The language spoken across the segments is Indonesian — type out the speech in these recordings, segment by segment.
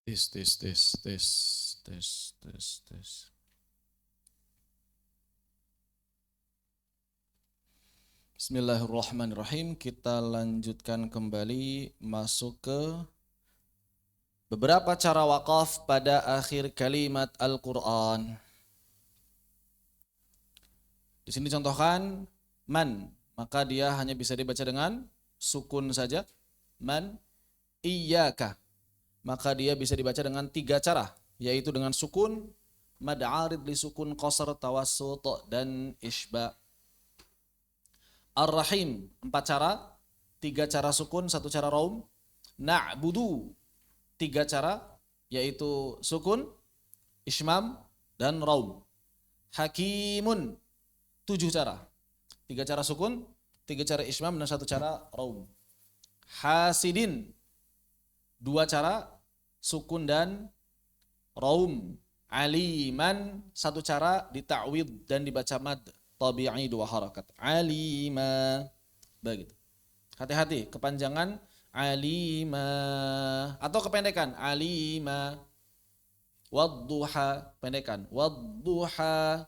Tes, tes, tes, tes, tes, tes, tes. Bismillahirrahmanirrahim. Kita lanjutkan kembali masuk ke beberapa cara wakaf pada akhir kalimat Al-Quran. Di sini contohkan man, maka dia hanya bisa dibaca dengan sukun saja. Man, iyyaka, maka dia bisa dibaca dengan 3 cara, yaitu dengan sukun, mad arid li sukun, qasar, tawassut, dan isba. Ar-Rahim 4 cara, 3 cara sukun, 1 cara raum. Na'budu 3 cara, yaitu sukun, ismam, dan raum. Hakimun 7 cara, 3 cara sukun, 3 cara ismam, dan 1 cara raum. Hasidin 2 cara sukun dan raum. Aliman 1 cara dita'wid dan dibaca mad tabi'i 2 harakat. Alima, begitu. Hati-hati kepanjangan alima atau kependekan alima. Wadduha pendekan wadduha,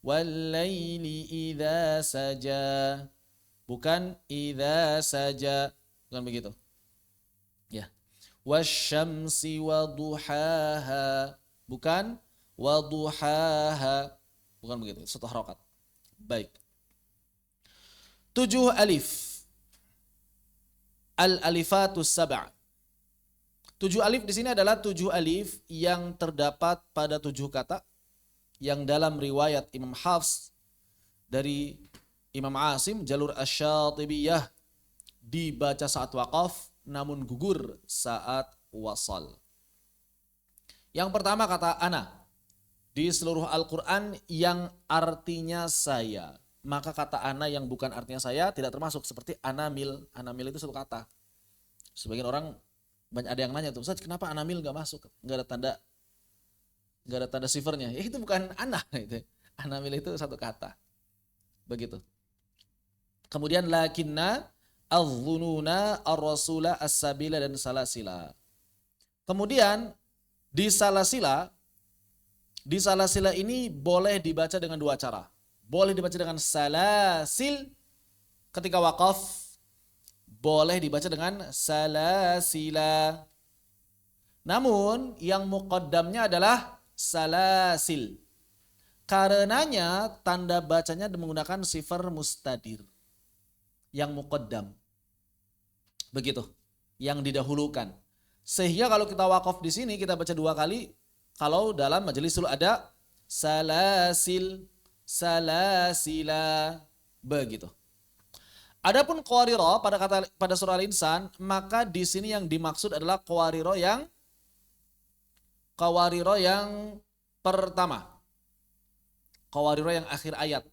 wallaili idza saja, bukan idza saja, bukan begitu ya. Wasyamsi waduhaha, bukan waduhaha, bukan begitu, 1 harakat. Baik. 7 alif. Al-alifatus sab'a. 7 alif di sini adalah 7 alif yang terdapat pada 7 kata yang dalam riwayat Imam Hafs dari Imam Asim jalur asy-Syatibiyah dibaca saat waqaf namun gugur saat wasal. Yang pertama kata ana di seluruh Al-Quran yang artinya saya. Maka kata ana yang bukan artinya saya tidak termasuk, seperti anamil. Anamil itu 1 kata. Sebagian orang ada yang nanya tuh, Ustaz kenapa anamil gak masuk? Gak ada tanda sifernya. Ya itu bukan ana. Anamil itu 1 kata. Begitu. Kemudian lakinna, adh-dhununa, ar-rasula, as-sabila, dan salasila. Kemudian di salasila ini boleh dibaca dengan 2 cara. Boleh dibaca dengan salasil ketika waqaf, boleh dibaca dengan salasila. Namun yang muqaddamnya adalah salasil. Karenanya tanda bacanya menggunakan sifar mustadir. Yang muqaddam. Begitu. Yang didahulukan. Sehingga kalau kita waqaf di sini kita baca 2 kali. Kalau dalam majelis dulu ada salasil, salasila, begitu. Adapun qawariro pada surah Al-Insan, maka di sini yang dimaksud adalah qawariro yang pertama. Qawariro yang akhir ayat,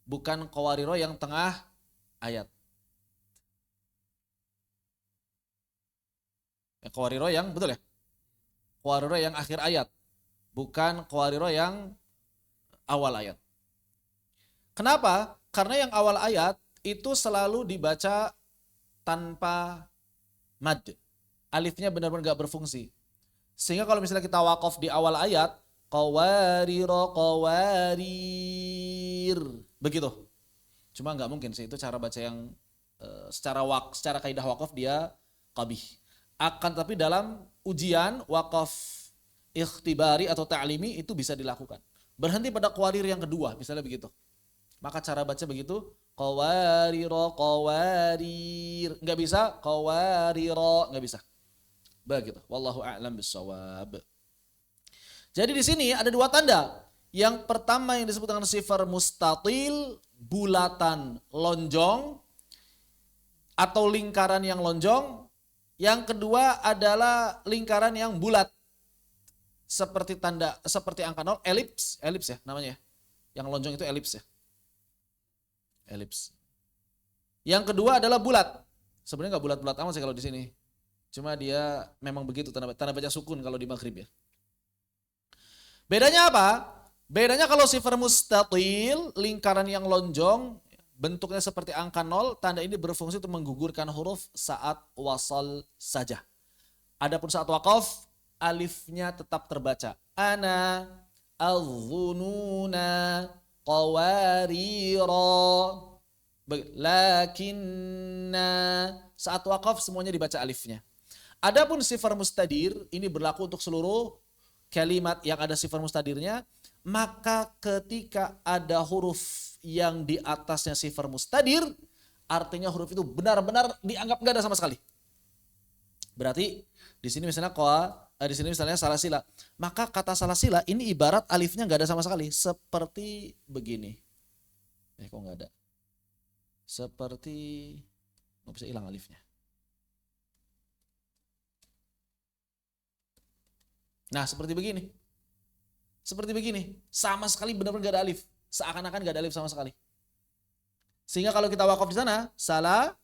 bukan qawariro yang tengah ayat. Qawariro yang betul ya? Qawariro yang akhir ayat, bukan qawariro yang awal ayat. Kenapa? Karena yang awal ayat itu selalu dibaca tanpa mad. Alifnya benar-benar gak berfungsi. Sehingga kalau misalnya kita waqaf di awal ayat, qawariro, qawarir, begitu. Cuma gak mungkin sih, itu cara baca yang secara kaidah waqaf dia qabih. Akan tapi dalam ujian waqaf ikhtibari atau ta'limi itu bisa dilakukan. Berhenti pada qawarir yang kedua, misalnya begitu. Maka cara baca begitu, qawariro, qawarir. Enggak bisa, qawariro, enggak bisa. Begitu. Wallahu a'lam bissawab. Jadi di sini ada 2 tanda. Yang pertama yang disebut dengan sifar mustatil, bulatan lonjong atau lingkaran yang lonjong. Yang kedua adalah lingkaran yang bulat. Seperti angka 0, elips ya namanya. Yang lonjong itu elips ya. Elips. Yang kedua adalah bulat. Sebenarnya enggak bulat-bulat amat sih kalau di sini. Cuma dia memang begitu tanda baca sukun kalau di maghrib ya. Bedanya apa? Bedanya kalau sifar mustatil, lingkaran yang lonjong, bentuknya seperti angka 0, tanda ini berfungsi untuk menggugurkan huruf saat wasal saja. Adapun saat waqaf, alifnya tetap terbaca. Ana al-dhununa qawarira. Lakinna, saat waqaf semuanya dibaca alifnya. Adapun sifar mustadir, ini berlaku untuk seluruh kalimat yang ada sifar mustadirnya, maka ketika ada huruf yang di atasnya sifar mustadir, artinya huruf itu benar-benar dianggap nggak ada sama sekali. Berarti di sini misalnya di sini misalnya salasila, maka kata salasila ini ibarat alifnya nggak ada sama sekali, seperti begini. Kok nggak ada? Seperti nggak bisa hilang alifnya. Nah seperti begini. Seperti begini. Sama sekali benar-benar gak ada alif. Seakan-akan gak ada alif sama sekali. Sehingga kalau kita wakaf di sana, salah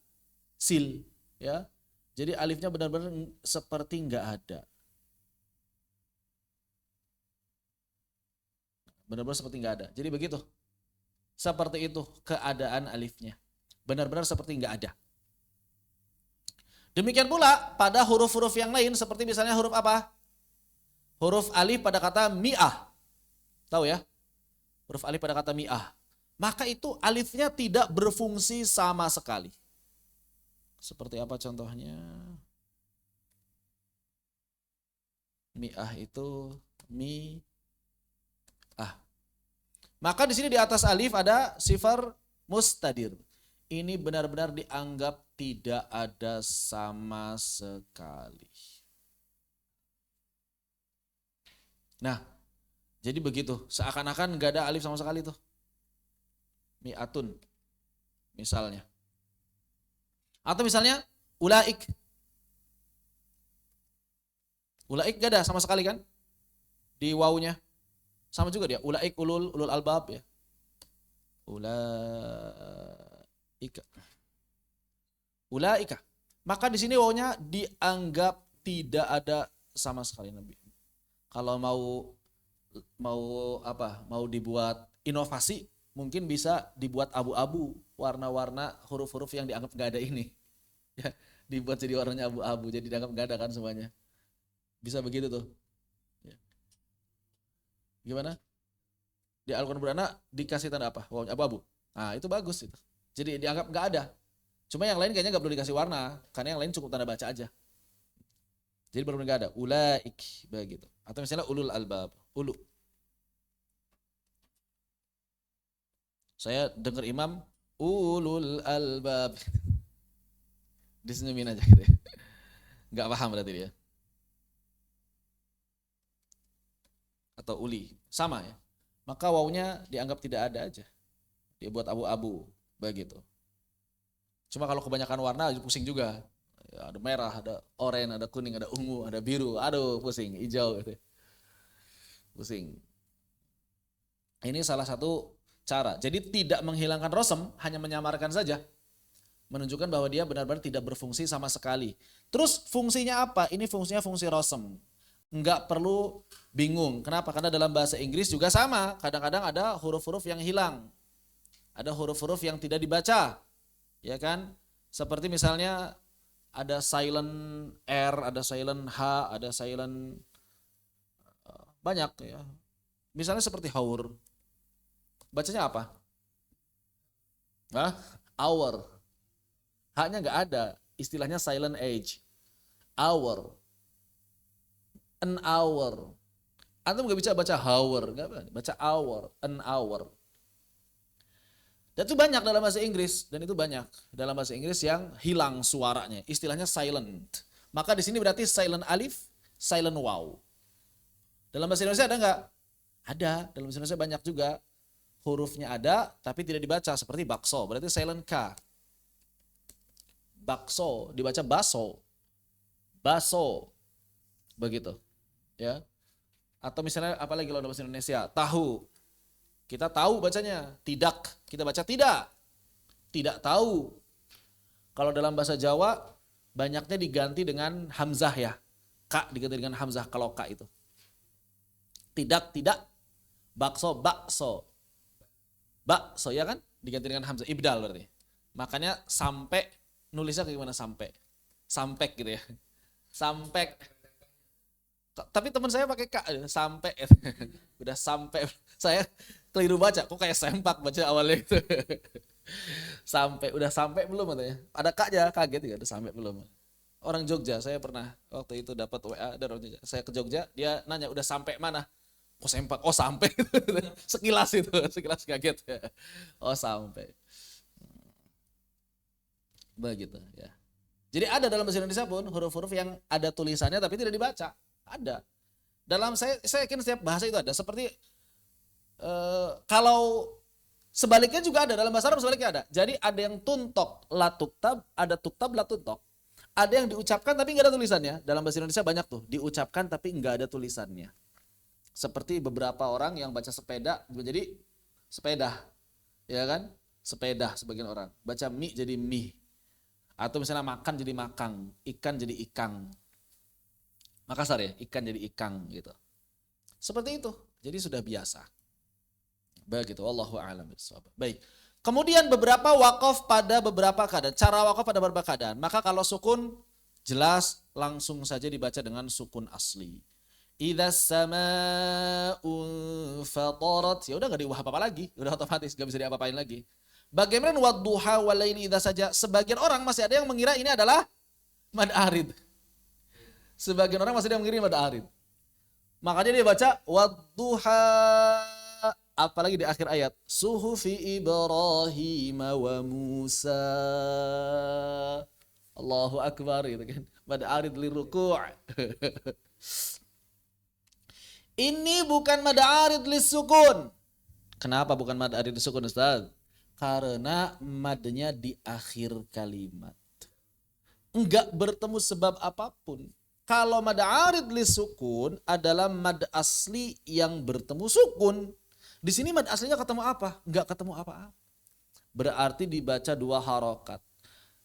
sil. Ya. Jadi alifnya benar-benar seperti gak ada. Benar-benar seperti gak ada. Jadi begitu. Seperti itu keadaan alifnya. Benar-benar seperti gak ada. Demikian pula pada huruf-huruf yang lain, seperti misalnya huruf apa? Huruf alif pada kata mi'ah. Tahu ya? Huruf alif pada kata mi'ah. Maka itu alifnya tidak berfungsi sama sekali. Seperti apa contohnya? Mi'ah itu mi'ah. Maka di sini di atas alif ada sifar mustadir. Ini benar-benar dianggap tidak ada sama sekali. Nah, jadi begitu. Seakan-akan gak ada alif sama sekali tuh. Mi'atun misalnya. Atau misalnya ulaik. Ulaik gak ada sama sekali kan? Di wawunya. Sama juga dia. Ulaik ulul albab ya. Ulaika. Maka di sini wawunya dianggap tidak ada sama sekali Nabi. Kalau mau dibuat inovasi, mungkin bisa dibuat abu-abu, warna-warna huruf-huruf yang dianggap nggak ada ini. Ya, dibuat jadi warnanya abu-abu, jadi dianggap nggak ada kan semuanya. Bisa begitu tuh. Ya. Gimana? Di Al-Quran beranak dikasih tanda apa? Abu-abu. Nah itu bagus itu. Jadi dianggap nggak ada. Cuma yang lain kayaknya nggak perlu dikasih warna, karena yang lain cukup tanda baca aja. Jadi benar-benar nggak ada. Ulaik begitu. Atau misalnya ulul albab. Ulu. Saya dengar imam ulul albab. Disenyumin aja gitu ya. Nggak paham berarti dia. Atau uli. Sama ya. Maka wawunya dianggap tidak ada aja. Dia buat abu-abu. Begitu. Cuma kalau kebanyakan warna pusing juga. Ya, ada merah, ada oranye, ada kuning, ada ungu, ada biru. Aduh pusing, hijau gitu. Pusing. Ini salah satu cara. Jadi tidak menghilangkan rosem, hanya menyamarkan saja. Menunjukkan bahwa dia benar-benar tidak berfungsi sama sekali. Terus fungsinya apa? Ini fungsinya fungsi rosem. Enggak perlu bingung. Kenapa? Karena dalam bahasa Inggris juga sama. Kadang-kadang ada huruf-huruf yang hilang. Ada huruf-huruf yang tidak dibaca. Ya kan? Seperti misalnya ada silent R, ada silent H, ada silent banyak ya. Misalnya seperti haur. Bacanya apa? Hour. H-nya nggak ada. Istilahnya silent age. Hour. An hour. Antum nggak bisa baca hour, nggak baca hour, an hour. Dan itu banyak dalam bahasa Inggris, dan itu banyak dalam bahasa Inggris yang hilang suaranya, istilahnya silent. Maka di sini berarti silent alif, silent waw. Dalam bahasa Indonesia ada nggak? Ada, dalam bahasa Indonesia banyak juga. Hurufnya ada, tapi tidak dibaca, seperti bakso, berarti silent K. Bakso, dibaca baso. Baso, begitu. Ya. Atau misalnya apalagi kalau dalam bahasa Indonesia, tahu. Kita tahu bacanya, tidak. Kita baca tidak. Tidak tahu. Kalau dalam bahasa Jawa, banyaknya diganti dengan hamzah ya. Ka diganti dengan hamzah kalau ka itu. Tidak, tidak. Bakso, bakso. Bakso ya kan? Diganti dengan hamzah. Ibdal berarti. Makanya sampai, nulisnya kayak gimana sampai? Sampek gitu ya. Sampek. Tapi teman saya pakai K, sampai. Udah sampai. Saya keliru baca, kok kayak sempak baca awalnya itu. Sampai, udah sampai belum katanya. Ada K-nya, kaget ya, udah sampai belum. Orang Jogja, saya pernah waktu itu dapat WA dari orang Jogja. Saya ke Jogja, dia nanya udah sampai mana? Oh sempak, oh sampai. Sekilas itu, sekilas kaget. Oh sampai. Begitu ya. Jadi ada dalam bahasa Indonesia pun huruf-huruf yang ada tulisannya tapi tidak dibaca. Ada. Dalam saya yakin setiap bahasa itu ada. Seperti kalau sebaliknya juga ada, dalam bahasa Arab sebaliknya ada. Jadi ada yang tuntok la tuktab, ada tuktab la tuntok. Ada yang diucapkan tapi nggak ada tulisannya. Dalam bahasa Indonesia banyak tuh, diucapkan tapi nggak ada tulisannya. Seperti beberapa orang yang baca sepeda menjadi sepeda, ya kan? Sepeda sebagian orang. Baca mi jadi mi. Atau misalnya makan jadi makang, ikan jadi ikang. Makassar ya, ikan jadi ikang gitu. Seperti itu. Jadi sudah biasa. Begitu, wallahu a'lam bishawab. Baik. Kemudian beberapa wakaf pada beberapa keadaan. Cara wakaf pada beberapa keadaan. Maka kalau sukun jelas langsung saja dibaca dengan sukun asli. Idza sama'u fatarat. Ya udah enggak diubah apa-apa lagi, udah otomatis enggak bisa diapa-apain lagi. Bagaimana wadduha walaili idza saja? Sebagian orang masih ada yang mengira ini adalah mad arid. Sebagian orang masih ada yang mengira ini mad arid. Makanya dia baca wadduha, apalagi di akhir ayat suhufi Ibrahim wa Musa. Allahu akbar gitu kan. Mad arid li ruku'. Ini bukan mad arid li sukun. Kenapa bukan mad arid li sukun, Ustaz? Karena madnya di akhir kalimat. Enggak bertemu sebab apapun. Kalau mad arid li sukun adalah mad asli yang bertemu sukun. Di sini mad aslinya ketemu apa? Enggak ketemu apa-apa. Berarti dibaca dua harokat.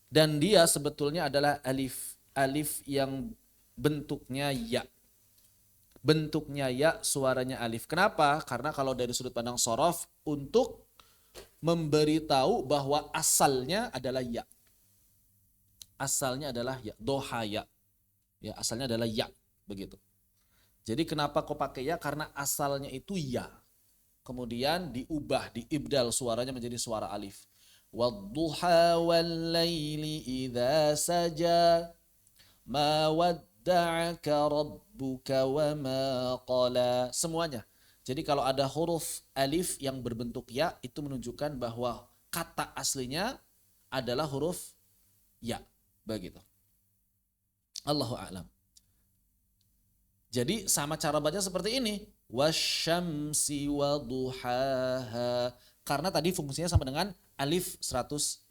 Dan dia sebetulnya adalah alif. Alif yang bentuknya ya. Bentuknya ya, suaranya alif. Kenapa? Karena kalau dari sudut pandang shorof, untuk memberitahu bahwa asalnya adalah ya. Asalnya adalah ya, doha ya. Ya, asalnya adalah ya, begitu. Jadi kenapa kau pakai ya? Karena asalnya itu ya. Kemudian diubah, diibdal suaranya menjadi suara alif. Wadduha wal laili idza saja ma wadda'aka rabbuka wa ma qala. Semuanya. Jadi kalau ada huruf alif yang berbentuk ya, itu menunjukkan bahwa kata aslinya adalah huruf ya. Begitu. Allahu a'lam. Jadi sama cara baca seperti ini. Wasyamsi wa duhaha. Karena tadi fungsinya sama dengan alif 100%.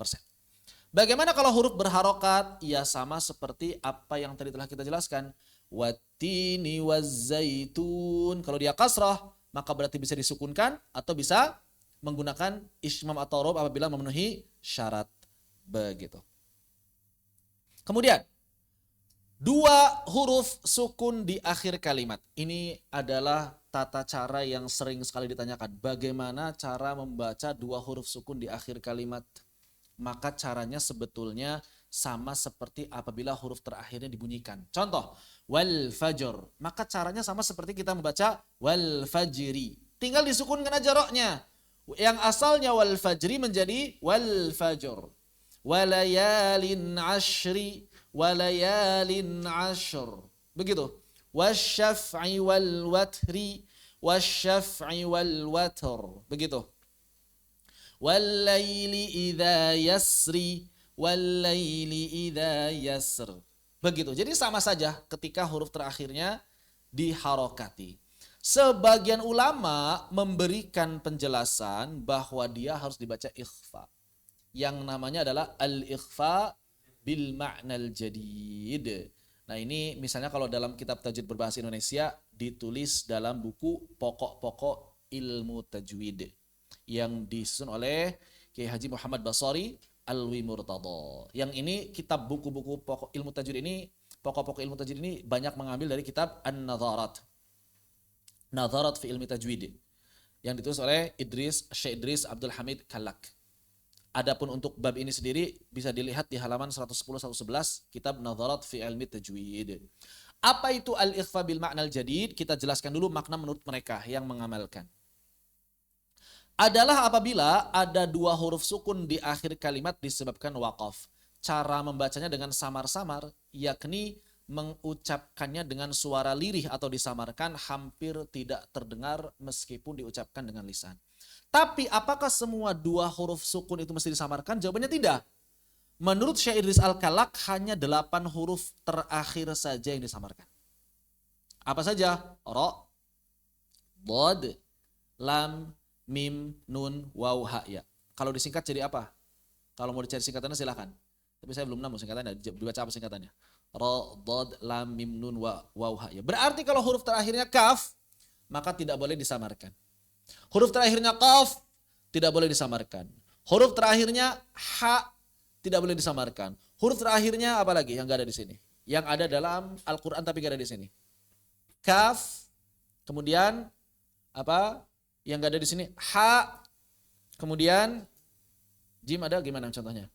Bagaimana kalau huruf berharokat? Ya sama seperti apa yang tadi telah kita jelaskan. Wattini wazzaitun. Kalau dia kasrah, maka berarti bisa disukunkan atau bisa menggunakan ismam atau rob apabila memenuhi syarat. Begitu. Kemudian, dua huruf sukun di akhir kalimat. Ini adalah tata cara yang sering sekali ditanyakan. Bagaimana cara membaca dua huruf sukun di akhir kalimat? Maka caranya sebetulnya sama seperti apabila huruf terakhirnya dibunyikan. Contoh, wal fajr. Maka caranya sama seperti kita membaca wal fajri. Tinggal disukunkan aja roknya. Yang asalnya wal fajri menjadi wal fajr. Walayalin ashri. Walayalin ashr. Begitu. Wasyaf'i wal watri. Wasyaf'i wal watr. Begitu. Wallaili idza yasri. Wallaili idza yasr. Begitu. Jadi sama saja ketika huruf terakhirnya diharokati. Sebagian ulama memberikan penjelasan bahwa dia harus dibaca ikhfa. Yang namanya adalah al-ikhfa bil ma'nal jadid. Nah ini misalnya kalau dalam kitab tajwid berbahasa Indonesia ditulis dalam buku pokok-pokok ilmu tajwid yang disusun oleh Kiai Haji Muhammad Basari Alwi Murtadha. Yang ini kitab buku-buku pokok ilmu tajwid ini, pokok-pokok ilmu tajwid ini banyak mengambil dari kitab An-Nadharat. Nadharat fi ilmi tajwid yang ditulis oleh Syekh Idris Abdul Hamid Kallak. Adapun untuk bab ini sendiri bisa dilihat di halaman 110-111 kitab Nadharat fi ilmi tajwid. Apa itu al-ikhfa bil ma'nal jadid? Kita jelaskan dulu makna menurut mereka yang mengamalkan. Adalah apabila ada dua huruf sukun di akhir kalimat disebabkan waqaf. Cara membacanya dengan samar-samar, yakni mengucapkannya dengan suara lirih atau disamarkan hampir tidak terdengar meskipun diucapkan dengan lisan. Tapi apakah semua dua huruf sukun itu mesti disamarkan? Jawabannya tidak. Menurut Syekh Idris Al-Kalak hanya 8 huruf terakhir saja yang disamarkan. Apa saja? Ra, Dhad, Lam, Mim, Nun, Waw, Ha, Ya. Kalau disingkat jadi apa? Kalau mau dicari singkatannya silahkan. Tapi saya belum nemu singkatannya. Dibaca apa singkatannya? Ra, Dhad, Lam, Mim, Nun, Waw, Ha, Ya. Berarti kalau huruf terakhirnya kaf, maka tidak boleh disamarkan. Huruf terakhirnya qaf, tidak boleh disamarkan. Huruf terakhirnya ha, tidak boleh disamarkan. Huruf terakhirnya apa lagi yang nggak ada di sini? Yang ada dalam Al-Quran tapi nggak ada di sini. Kaf, kemudian apa? Yang nggak ada di sini ha, kemudian jim ada gimana contohnya?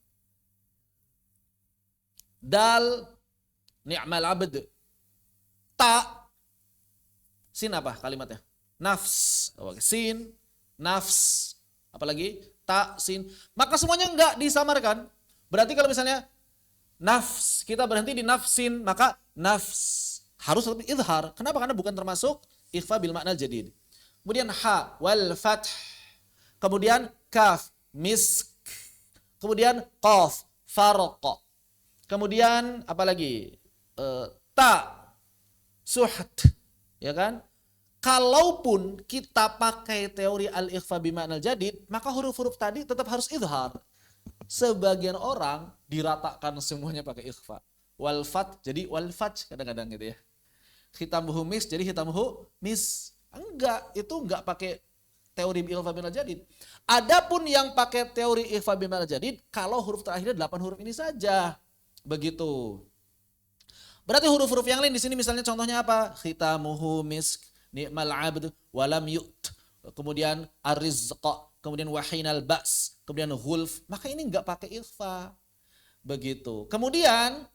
Dal, ni'mal abd, ta, sin apa kalimatnya? Nafs, sin, nafs, apalagi ta, sin. Maka semuanya enggak disamarkan. Berarti kalau misalnya nafs, kita berhenti di nafsin, maka nafs harus lebih idhar. Kenapa? Karena bukan termasuk ikhfa bil ma'nal jadid. Kemudian ha, wal fath. Kemudian kaf, misk. Kemudian qaf, farqa. Kemudian apa lagi? Ta, suht. Ya kan? Kalaupun kita pakai teori al-ikhfa bil ma'nal jadid, maka huruf-huruf tadi tetap harus idhar. Sebagian orang diratakan semuanya pakai ikhfa. Wal fat jadi wal faj kadang-kadang gitu ya. Khitamuhu mis jadi khitamuhu mis. Itu enggak pakai teori ikhfa bil jadid. Adapun yang pakai teori ikhfa bil jadid kalau huruf terakhirnya 8 huruf ini saja. Begitu. Berarti huruf-huruf yang lain di sini misalnya contohnya apa? Khitamuhu misk, ni'mal 'abd, walam yu't. Kemudian ar-rizqa, kemudian wahinal ba's, kemudian ghulf, maka ini enggak pakai ikhfa. Begitu. Kemudian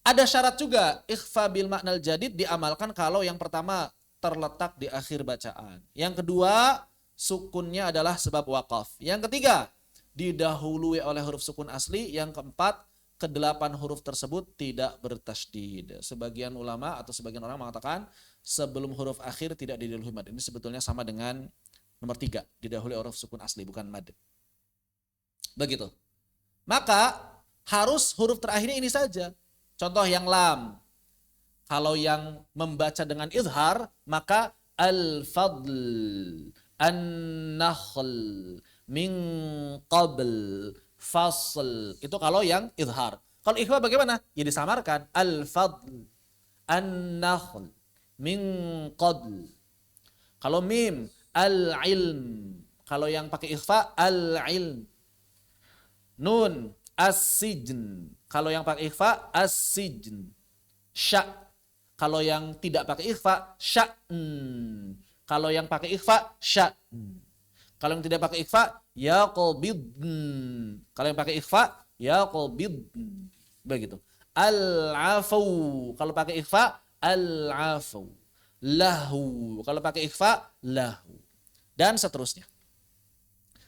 ada syarat juga, ikhfa bil ma'nal jadid diamalkan kalau yang pertama terletak di akhir bacaan. Yang kedua, sukunnya adalah sebab waqaf. Yang ketiga, didahului oleh huruf sukun asli. Yang keempat, kedelapan huruf tersebut tidak bertasydid. Sebagian ulama atau sebagian orang mengatakan sebelum huruf akhir tidak didahului mad. Ini sebetulnya sama dengan nomor 3, didahului huruf sukun asli bukan mad. Begitu. Maka harus huruf terakhirnya ini saja. Contoh yang lam. Kalau yang membaca dengan izhar maka al-fadl, an-nakhl, min qabl, fasl. Itu kalau yang izhar. Kalau ikhfa bagaimana? Ya disamarkan. Al-fadl, an-nakhl, min qabl. Kalau mim, al-ilm. Kalau yang pakai ikhfa, al-ilm. Nun, as-sijn. Kalau yang pakai ikhfa, as-sijn. Sya. Kalau yang tidak pakai ikhfa, sya'n. Kalau yang pakai ikhfa, sya'n. Kalau yang tidak pakai ikhfa, yaqbidn. Kalau yang pakai ikhfa, yaqbidn. Begitu. Al-afu. Kalau pakai ikhfa, al-afu. Lahu. Kalau pakai ikhfa, lahu. Dan seterusnya.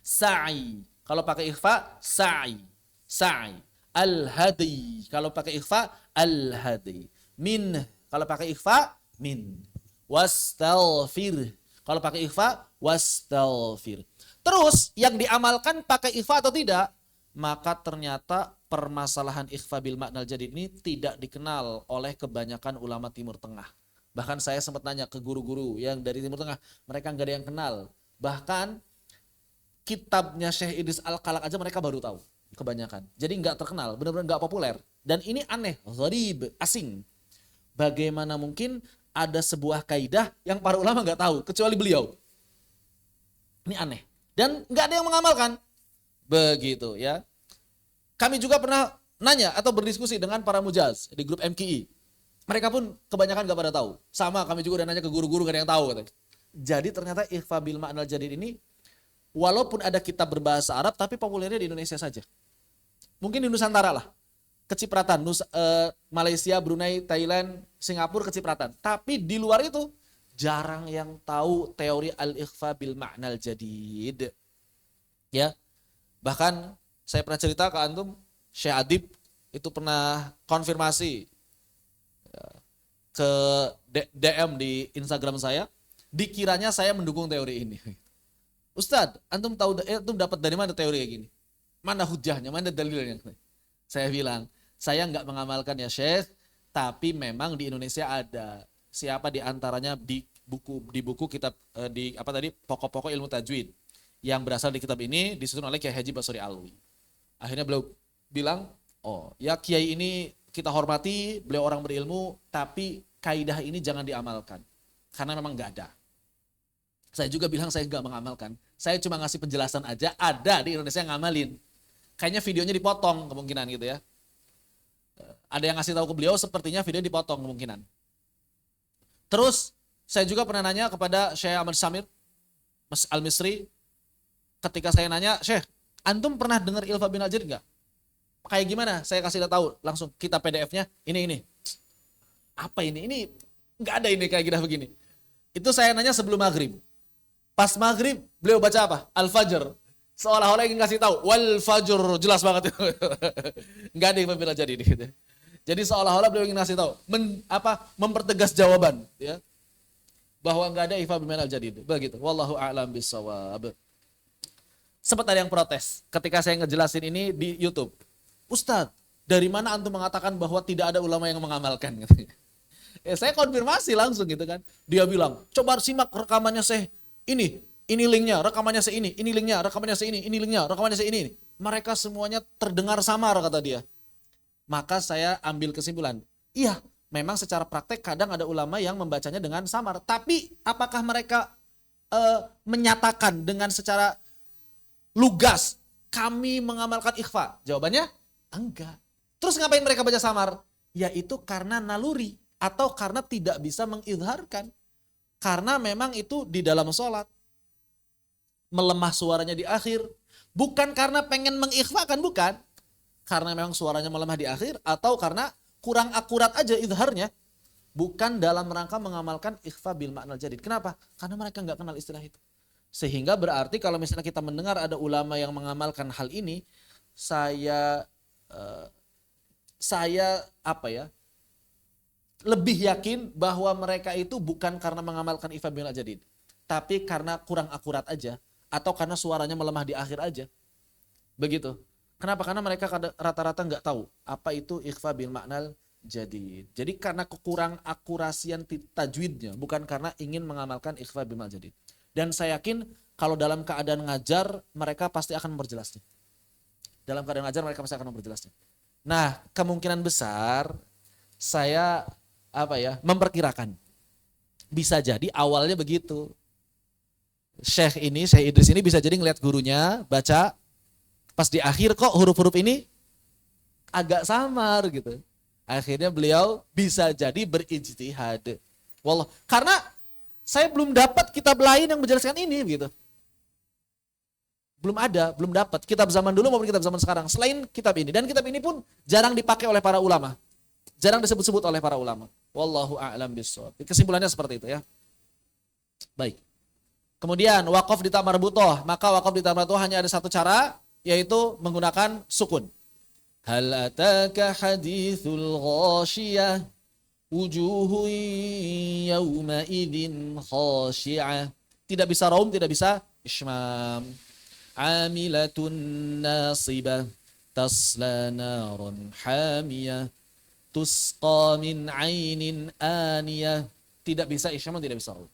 Sa'i. Kalau pakai ikhfa, sa'i. Sa'i. Al-hadi. Kalau pakai ikhfa, al-hadi. Min. Kalau pakai ikhfa, min. Wastaghfir. Kalau pakai ikhfa, wastaghfir. Terus yang diamalkan pakai ikhfa atau tidak? Maka ternyata permasalahan ikhfa bil ma'nal jadid ini tidak dikenal oleh kebanyakan ulama Timur Tengah. Bahkan saya sempat nanya ke guru-guru yang dari Timur Tengah, mereka nggak ada yang kenal. Bahkan kitabnya Syekh Idris Al-Kalak aja mereka baru tahu kebanyakan. Jadi nggak terkenal, benar-benar nggak populer. Dan ini aneh, gharib, asing. Bagaimana mungkin ada sebuah kaidah yang para ulama nggak tahu kecuali beliau? Ini aneh dan nggak ada yang mengamalkan. Begitu ya. Kami juga pernah nanya atau berdiskusi dengan para mujaz di grup MKI. Mereka pun kebanyakan nggak pada tahu. Sama kami juga udah nanya ke guru-guru nggak ada yang tahu katanya. Jadi ternyata ikhfa bil ma'nal jadid ini walaupun ada kitab berbahasa Arab tapi populernya di Indonesia saja. Mungkin di Nusantara lah. kecipratan. Malaysia, Brunei, Thailand, Singapura kecipratan. Tapi di luar itu jarang yang tahu teori al-ikhfa bil ma'nal jadid. Ya. Bahkan saya pernah cerita ke antum, Syekh Adib itu pernah konfirmasi ke DM di Instagram saya, dikiranya saya mendukung teori ini. Ustadz, antum dapat dari mana teori kayak gini? Mana hujahnya, mana dalilnya? Saya bilang, saya nggak mengamalkan ya Syekh, tapi memang di Indonesia ada. Siapa di antaranya di buku kitab pokok-pokok ilmu tajwid yang berasal di kitab ini disusun oleh Kiai Haji Basri Alwi. Akhirnya beliau bilang, oh ya Kiai ini kita hormati, beliau orang berilmu, tapi kaidah ini jangan diamalkan karena memang nggak ada. Saya juga bilang saya nggak mengamalkan. Saya cuma ngasih penjelasan aja, ada di Indonesia yang ngamalin. Kayaknya videonya dipotong kemungkinan gitu ya. Ada yang ngasih tahu ke beliau, sepertinya video dipotong kemungkinan. Terus saya juga pernah nanya kepada Syekh Ahmad Samir Al-Misri. Ketika saya nanya, Syekh, antum pernah dengar Ilfa bin Al-Jadid nggak? Kayak gimana? Saya kasih tahu langsung kita PDF-nya. Ini. Apa ini? Ini nggak ada ini kayak gini begini. Itu saya nanya sebelum maghrib. Pas maghrib, beliau baca apa? Al-Fajr. Seolah-olah ingin kasih tahu, wal fajr, jelas banget itu. Enggak ada yang Ilfa bin Al-Jadid gitu. Jadi seolah-olah beliau ingin kasih tahu, mempertegas jawaban, ya. Bahwa enggak ada Ilfa bin Al-Jadid. Begitu. Wallahu a'lam bishawab. Sempat ada yang protes ketika saya ngejelasin ini di YouTube. Ustadz, dari mana antum mengatakan bahwa tidak ada ulama yang mengamalkan? Ya, saya konfirmasi langsung gitu kan. Dia bilang, coba simak rekamannya Syekh. Ini linknya, rekamannya seini, ini linknya, rekamannya seini, ini linknya, rekamannya seini. Mereka semuanya terdengar samar kata dia. Maka saya ambil kesimpulan, iya memang secara praktek kadang ada ulama yang membacanya dengan samar. Tapi apakah mereka menyatakan dengan secara lugas, kami mengamalkan ikhfa? Jawabannya, enggak. Terus ngapain mereka baca samar? Yaitu karena naluri atau karena tidak bisa mengizharkan. Karena memang itu di dalam sholat. Melemah suaranya di akhir. Bukan karena pengen mengikhfakan, bukan. Karena memang suaranya melemah di akhir. Atau karena kurang akurat aja izharnya. Bukan dalam rangka mengamalkan ikhfa bil ma'nal jadid. Kenapa? Karena mereka nggak kenal istilah itu. Sehingga berarti kalau misalnya kita mendengar ada ulama yang mengamalkan hal ini. Saya lebih yakin bahwa mereka itu bukan karena mengamalkan ikhfa bil ma'nal jadid, tapi karena kurang akurat aja atau karena suaranya melemah di akhir aja. Begitu. Kenapa? Karena mereka rata-rata nggak tahu apa itu ikhfa bil ma'nal jadid. Jadi karena kekurang akurasian tajwidnya, bukan karena ingin mengamalkan ikhfa bil ma'nal jadid. Dan saya yakin kalau dalam keadaan ngajar mereka pasti akan memperjelasnya. Dalam keadaan ngajar mereka pasti akan memperjelasnya. Nah, kemungkinan besar saya memperkirakan bisa jadi awalnya begitu. Syekh Idris ini bisa jadi ngelihat gurunya baca, pas di akhir kok huruf-huruf ini agak samar gitu. Akhirnya beliau bisa jadi berijtihad. Wallah, karena saya belum dapat kitab lain yang menjelaskan ini gitu. Belum dapat kitab zaman dulu maupun kitab zaman sekarang selain kitab ini, dan kitab ini pun jarang dipakai oleh para ulama. Jarang disebut-sebut oleh para ulama. Wallahu a'lam bishawab. Kesimpulannya seperti itu ya. Baik. Kemudian waqaf di ta marbuthah, maka waqaf di ta marbuthah hanya ada satu cara, yaitu menggunakan sukun. Hal ataka hadithul ghashiyah wujuhun yawma idzin khashi'ah. Tidak bisa raum, tidak bisa ismam. Amilatun nasibah tasla naran hamiyah tusqa min ainin aniyah. Tidak bisa isyaman, tidak bisa raum.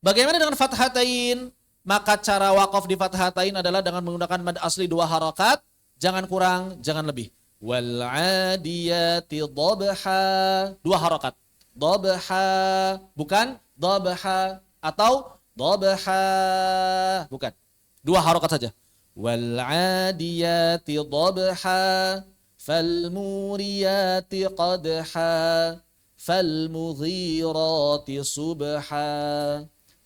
Bagaimana dengan fathatain? Maka cara waqaf di fathatain adalah dengan menggunakan mad asli 2 harakat, jangan kurang, jangan lebih. Wal adiyati dhabha, 2 harakat. Dhabha, bukan dhabha, atau dhabha, bukan. 2 harakat saja. Wal adiyati dhabha falmuriyati qadha falmughirati subha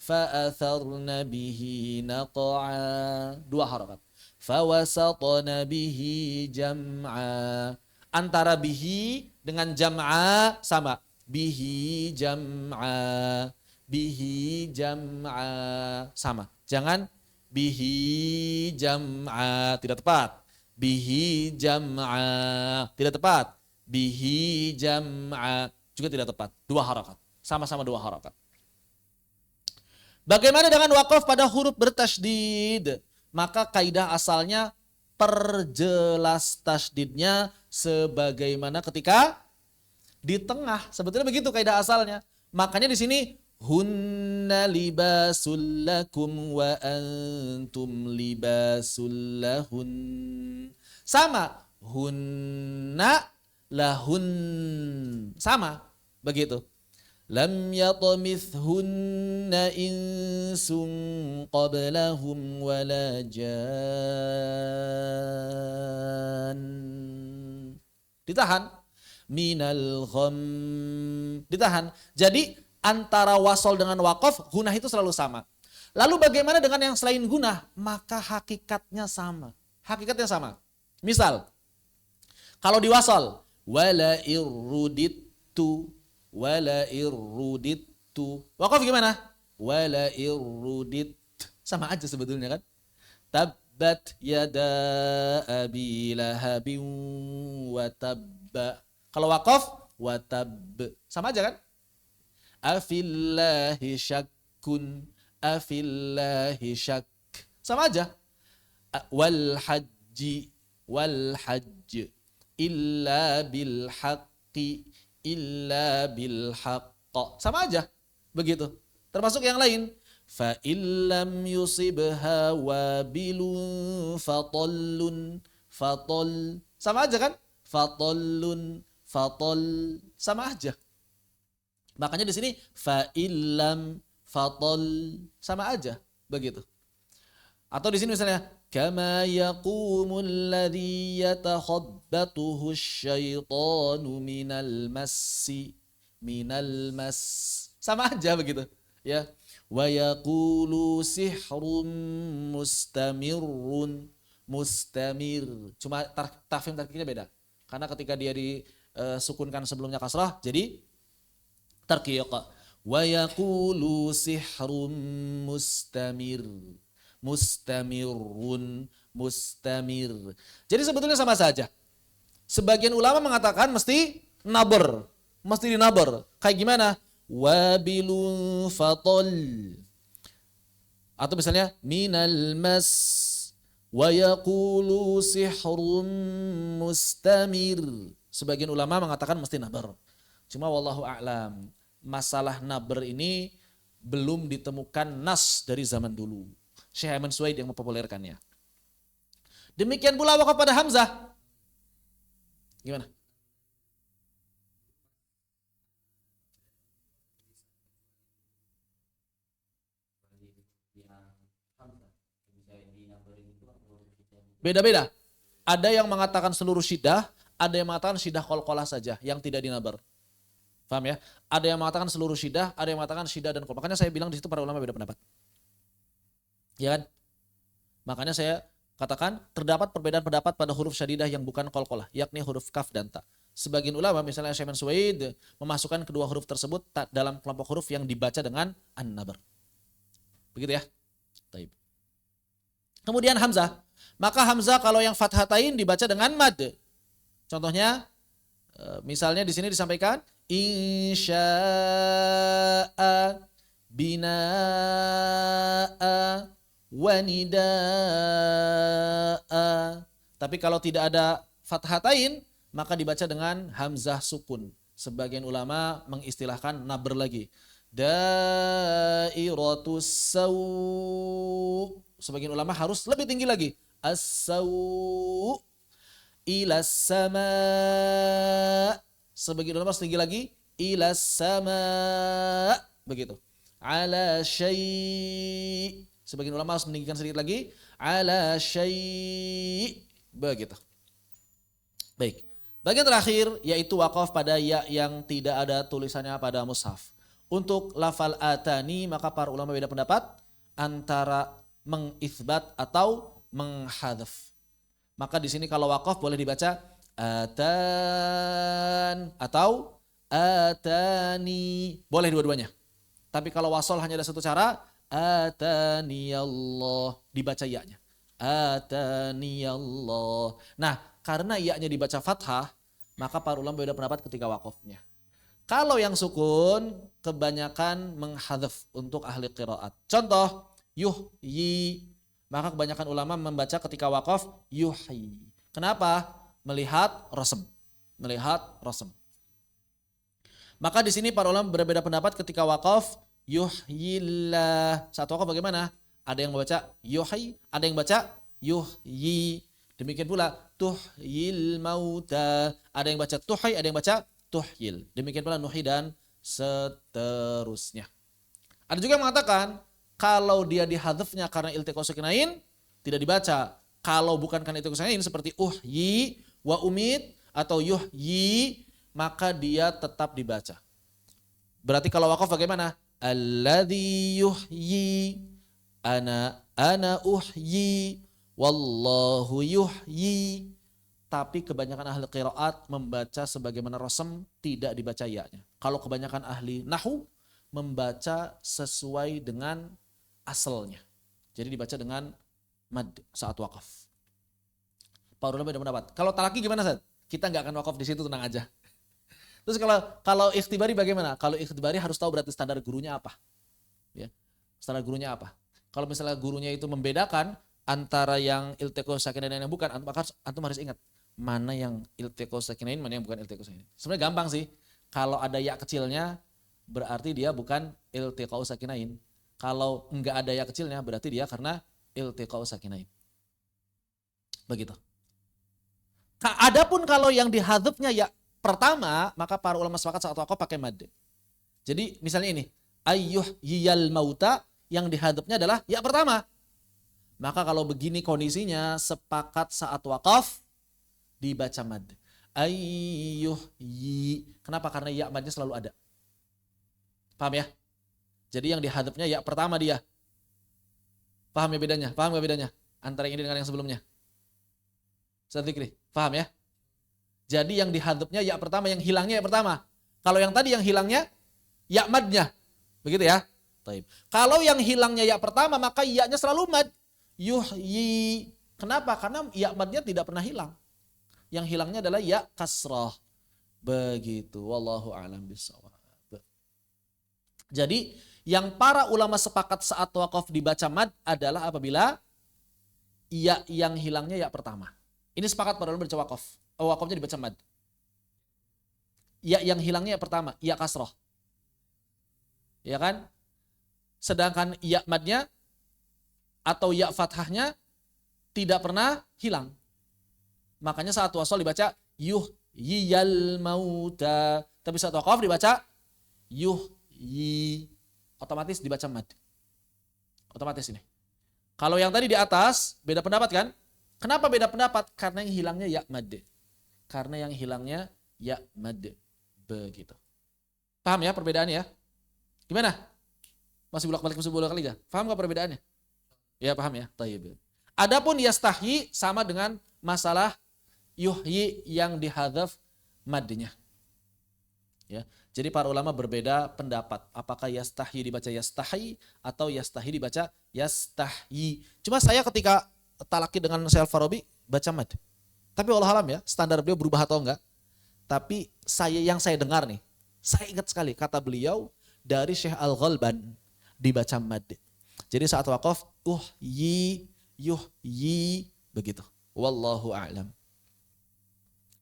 fa'atharna bihi naq'a. 2 harakat. Fawasatna bihi jam'a. Antara bihi dengan jam'a sama. Bihi jam'a. Bihi jam'a sama. Jangan bihi jam'a, tidak tepat. Bihi jam'a, tidak tepat. Bihi jam'a juga tidak tepat. Dua harakat. Sama-sama dua harakat. Bagaimana dengan waqaf pada huruf bertasydid? Maka kaidah asalnya perjelas tasydidnya sebagaimana ketika di tengah. Sebetulnya begitu kaidah asalnya. Makanya di sini hunna libasul lakum wa antum libasul lahun. Sama. Hunna lahun. Sama. Begitu. Lam yatamithunna insun qablahum wala jan. Ditahan. Minal gham. Ditahan. Jadi antara wasol dengan waqaf, gunah itu selalu sama. Lalu bagaimana dengan yang selain gunah? Maka hakikatnya sama. Hakikatnya sama. Misal, kalau di wasol, wala irruditu. Wala irruditu. Waqaf gimana? Wala irrudit. Sama aja sebetulnya kan. Tabbat yada abi lahabin wa tabba. Kalau waqaf, wa tabb. Sama aja kan? Afillahi syakkun. Afillahi syak. Sama aja. Wal hajji. Wal hajj. Illa bil haqqi. Illa bil haqq. Sama aja. Begitu. Termasuk yang lain. Fa illam yusibha wabilun fatallun fatol. Sama aja kan? Fatallun fatol. Sama aja. Makanya di sini fa illam fatol. Sama aja. Begitu. Atau di sini misalnya kama yaqumul ladzi yatakhabbatuhu syaitanu minal massi sama aja begitu ya. Wa yaqulu sihrun mustamir, cuma tafhim tarkiknya beda karena ketika dia disukunkan sebelumnya kasrah jadi tarqiq. Wa yaqulu sihrun mustamirun mustamir. Jadi sebetulnya sama saja. Sebagian ulama mengatakan mesti naber, mesti dinaber. Kayak gimana? Wabilun fatol. Atau misalnya minal mas wa yaqulu sihrun mustamir. Sebagian ulama mengatakan mesti naber. Cuma wallahu a'lam. Masalah naber ini belum ditemukan nas dari zaman dulu. Syekh Ayman Suwaid yang mempopulerkannya. Demikian pula waqaf pada Hamzah. Gimana? Beda-beda. Ada yang mengatakan seluruh syiddah, ada yang mengatakan syiddah qalqalah saja yang tidak dinabar. Paham ya? Ada yang mengatakan seluruh syiddah, ada yang mengatakan syiddah dan qalqalah. Makanya saya bilang di situ para ulama beda pendapat. Ya kan? Makanya saya katakan terdapat perbedaan pendapat pada huruf syadidah yang bukan qalqalah, yakni huruf kaf dan ta. Sebagian ulama misalnya Syekh Ayman Suwaid memasukkan kedua huruf tersebut dalam kelompok huruf yang dibaca dengan an-nabr. Begitu ya? Taib. Kemudian hamzah. Maka hamzah kalau yang fathatain dibaca dengan mad. Contohnya misalnya di sini disampaikan insya'a bina'a wanida'a. Tapi kalau tidak ada fathatain maka dibaca dengan hamzah sukun. Sebagian ulama mengistilahkan nabr lagi. Dairatus saw. Sebagian ulama harus lebih tinggi lagi. As-saw ila sama. Sebagian ulama tinggi lagi. Ila sama. Begitu. Ala syai'. Sebagian ulama harus meninggikan sedikit lagi. Ala syai'. Begitu. Baik. Bagian terakhir yaitu waqaf pada ya yang tidak ada tulisannya pada mushaf. Untuk lafal atani maka para ulama beda pendapat antara mengitsbat atau menghadzaf. Maka di sini kalau waqaf boleh dibaca atan atau atani. Boleh dua-duanya. Tapi kalau wasol hanya ada satu cara, atani Allah, dibaca ya-nya. Atani Allah. Nah, karena ya-nya dibaca fathah, maka para ulama beda pendapat ketika waqafnya. Kalau yang sukun, kebanyakan menghadzaf untuk ahli qiraat. Contoh, yuhyi. Maka kebanyakan ulama membaca ketika waqaf yuhyi. Kenapa? Melihat rasm. Melihat rasm. Maka di sini para ulama berbeda pendapat ketika waqaf yuhyillah. Saat waqaf bagaimana? Ada yang membaca yuhyi, ada yang baca yuhyi. Demikian pula tuhyil mauta. Ada yang baca tuhyi, ada yang baca tuhyil. Demikian pula nuhi dan seterusnya. Ada juga yang mengatakan kalau dia dihadzafnya karena iltiqo sakinain tidak dibaca. Kalau bukan karena iltiqo sakinain seperti uhyi wa umid atau yuhyi, maka dia tetap dibaca. Berarti kalau waqaf bagaimana? Alladzi yuhyi ana uhyi wallahu yuhyi. Tapi kebanyakan ahli qiraat membaca sebagaimana rasm, tidak dibaca ya-nya. Kalau kebanyakan ahli nahwu membaca sesuai dengan asalnya. Jadi dibaca dengan mad saat waqaf. Para ulama beda pendapat. Kalau talaki gimana, Ustaz? Kita nggak akan waqaf di situ, tenang aja. Terus kalau ikhtibari bagaimana? Kalau ikhtibari harus tahu berarti standar gurunya apa. Ya. Standar gurunya apa? Kalau misalnya gurunya itu membedakan antara yang iltiqo sakinain dan yang bukan, maka antum harus ingat mana yang iltiqo sakinain, mana yang bukan iltiqo sakinain. Sebenarnya gampang sih. Kalau ada ya kecilnya berarti dia bukan iltiqo sakinain. Kalau enggak ada ya kecilnya berarti dia karena iltiqo sakinain. Begitu. Adapun kalau yang dihadzafnya ya pertama, maka para ulama sepakat saat waqaf pakai mad. Jadi misalnya ini, ayyuhyiyal mauta, yang dihadzafnya adalah ya pertama. Maka kalau begini kondisinya sepakat saat waqaf dibaca mad. Ayyuhyi. Kenapa? Karena ya madnya selalu ada. Paham ya? Jadi yang dihadzafnya ya pertama dia. Paham ya bedanya? Paham gak bedanya? Antara yang ini dengan yang sebelumnya. Ustaz Fikri, paham ya? Jadi yang dihadzafnya ya pertama, yang hilangnya ya pertama. Kalau yang tadi yang hilangnya ya madnya. Begitu ya? Taib. Kalau yang hilangnya ya pertama, maka ya-nya selalu mad. Yuhyi. Kenapa? Karena ya madnya tidak pernah hilang. Yang hilangnya adalah ya kasrah. Begitu. Wallahu a'lam bishawab. Jadi yang para ulama sepakat saat waqaf dibaca mad adalah apabila ya yang hilangnya ya pertama. Ini sepakat para ulama baca waqaf. Waqafnya dibaca mad. Ya yang hilangnya ya pertama, ya kasrah. Ya kan? Sedangkan ya madnya atau ya fathahnya tidak pernah hilang. Makanya saat wasol dibaca yuhyiyal mauta. Tapi saat waqaf dibaca yuhyi. Otomatis dibaca mad. Otomatis ini. Kalau yang tadi di atas beda pendapat kan? Kenapa beda pendapat? Karena yang hilangnya ya mad. Karena yang hilangnya ya mad. Begitu. Paham ya perbedaannya ya? Gimana? Masih bolak-balik kali gak? Paham gak perbedaannya? Ya paham ya? Tayyib. Adapun yastahyi sama dengan masalah yuhyi yang dihadzaf madnya. Ya. Jadi para ulama berbeda pendapat. Apakah yastahyi dibaca yastahyi atau yastahyi dibaca yastahyi. Cuma saya ketika talaki dengan Syekh Al-Farabi baca mad. Tapi Allah alam ya, standar beliau berubah atau enggak. Tapi yang saya dengar nih, saya ingat sekali kata beliau dari Syekh Al-Ghalban dibaca mad. Jadi saat waqaf yuhyi begitu. Wallahu a'lam.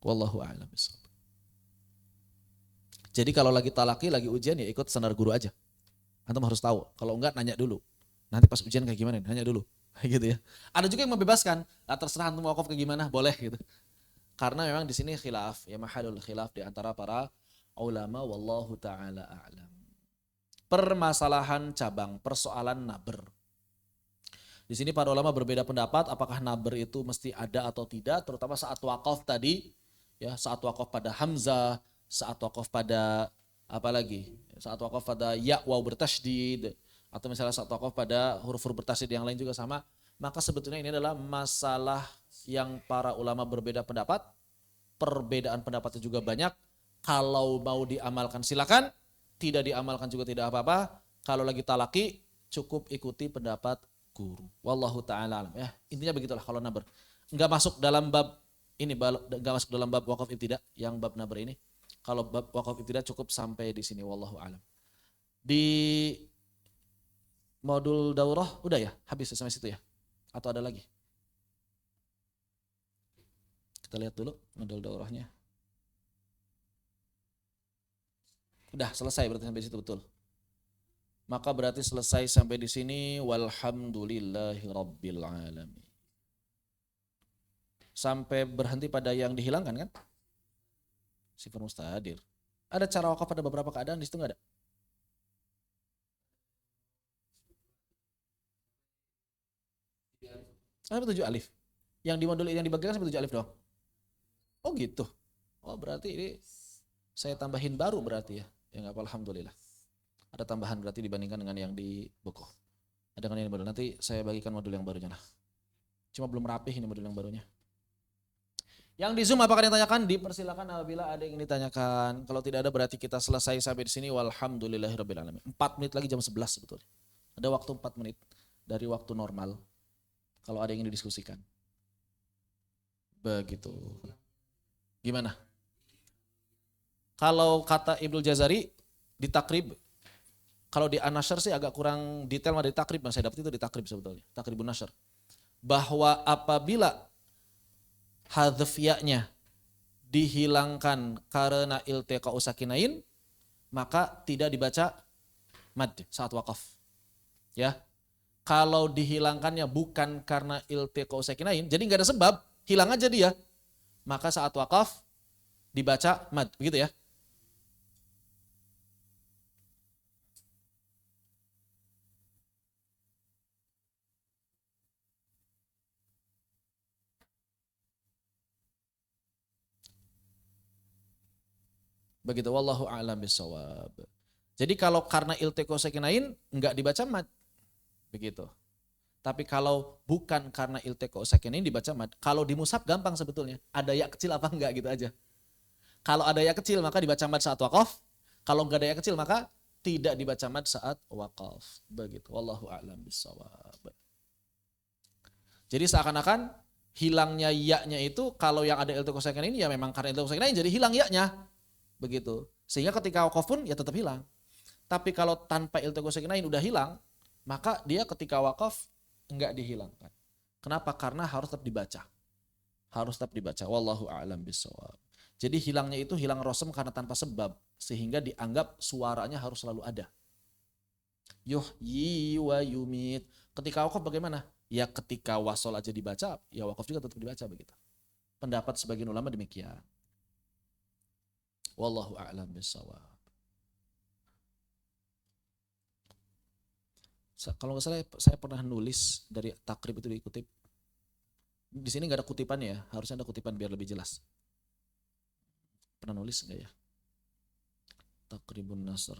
Wallahu a'lam. Jadi kalau lagi talaki, lagi ujian ya ikut standar guru aja. Antum harus tahu. Kalau enggak nanya dulu. Nanti pas ujian kayak gimana? Nanya dulu. Gitu ya. Ada juga yang membebaskan. Terserah antum waqaf kayak gimana, boleh gitu. Karena memang di sini khilaf, ya mahadul khilaf di antara para ulama wallahu taala a'lam. Permasalahan cabang, persoalan naber. Di sini para ulama berbeda pendapat apakah naber itu mesti ada atau tidak, terutama saat waqaf tadi, ya, saat waqaf pada hamzah, saat waqaf pada apa lagi? Saat waqaf pada ya waw bertasydid atau misalnya saat waqaf pada huruf-huruf bertasydid yang lain juga sama. maka sebetulnya ini adalah masalah yang para ulama berbeda pendapat. Perbedaan pendapatnya juga banyak. Kalau mau diamalkan silakan, tidak diamalkan juga tidak apa-apa. Kalau lagi talaki cukup ikuti pendapat guru. Wallahu taala alam ya. Intinya begitulah kalau nabar. Enggak masuk dalam bab ini, enggak masuk dalam bab wakaf ibtida yang bab nabar ini. Kalau bab wakaf ibtida cukup sampai di sini wallahu alam. Di modul daurah udah ya? Habis sampai situ ya? Atau ada lagi? Kita lihat dulu modul daurahnya. Udah selesai berarti sampai situ betul. Maka berarti selesai sampai di sini walhamdulillahirabbil alamin. Sampai berhenti pada yang dihilangkan kan? Sifat mustahadir. Ada cara wakaf pada beberapa keadaan di situ enggak ada? Sampai 7 alif. Yang di modul yang dibagikan sampai 7 alif doang. Oh gitu. Oh berarti ini saya tambahin baru berarti ya. Ya enggak apa alhamdulillah. Ada tambahan berarti dibandingkan dengan yang di buku. Ada kan yang baru. Nanti saya bagikan modul yang barunya lah. Cuma belum rapih ini modul yang barunya. Yang di Zoom apakah ditanyakan? Dipersilakan apabila ada yang ditanyakan. Kalau tidak ada berarti kita selesai sampai di sini. Walhamdulillahirabbil alamin. 4 menit lagi jam 11 sebetulnya. Ada waktu 4 menit dari waktu normal. Kalau ada yang ingin didiskusikan. Begitu. Gimana? Kalau kata Ibnul Jazari di takrib, kalau di An-Nashr sih agak kurang detail dari takrib, saya dapat itu di takrib sebetulnya, takribun Nashr. Bahwa apabila hadzf ya-nya dihilangkan karena iltiqa'u sakinain, maka tidak dibaca mad saat wakaf. Ya. Kalau dihilangkannya bukan karena iltiqa'u sakinain, jadi enggak ada sebab, hilang aja dia. Maka saat wakaf dibaca mad, begitu ya. Begitu wallahu a'lam bissawab. Jadi kalau karena iltiqa'u sakinain enggak dibaca mad. Begitu. Tapi kalau bukan karena iltiqa'u sakinain dibaca mad. Kalau di mushaf gampang sebetulnya. Ada ya kecil apa enggak gitu aja. Kalau ada ya kecil maka dibaca mad saat wakaf. Kalau enggak ada ya kecil maka tidak dibaca mad saat wakaf. Begitu. Wallahu a'lam bissawab. Jadi seakan-akan hilangnya ya-nya itu kalau yang ada iltiqa'u sakinain ya memang karena iltiqa'u sakinain jadi hilang ya-nya. Begitu. Sehingga ketika wakaf pun ya tetap hilang. Tapi kalau tanpa iltiqa'u sakinain udah hilang, maka dia ketika wakaf enggak dihilangkan. Kenapa? Karena harus tetap dibaca. Harus tetap dibaca. Wallahu a'lam bishawab. Jadi hilangnya itu hilang rosem karena tanpa sebab. Sehingga dianggap suaranya harus selalu ada. Yuhyi wa yumit. Ketika wakaf bagaimana? Ya ketika wasol aja dibaca, ya wakaf juga tetap dibaca begitu. Pendapat sebagian ulama demikian. Wallahu a'lam bishawab. Kalau nggak salah saya pernah nulis dari takrib itu dikutip. Di sini nggak ada kutipannya ya, harusnya ada kutipan biar lebih jelas. Pernah nulis nggak ya? Takribun Nasr.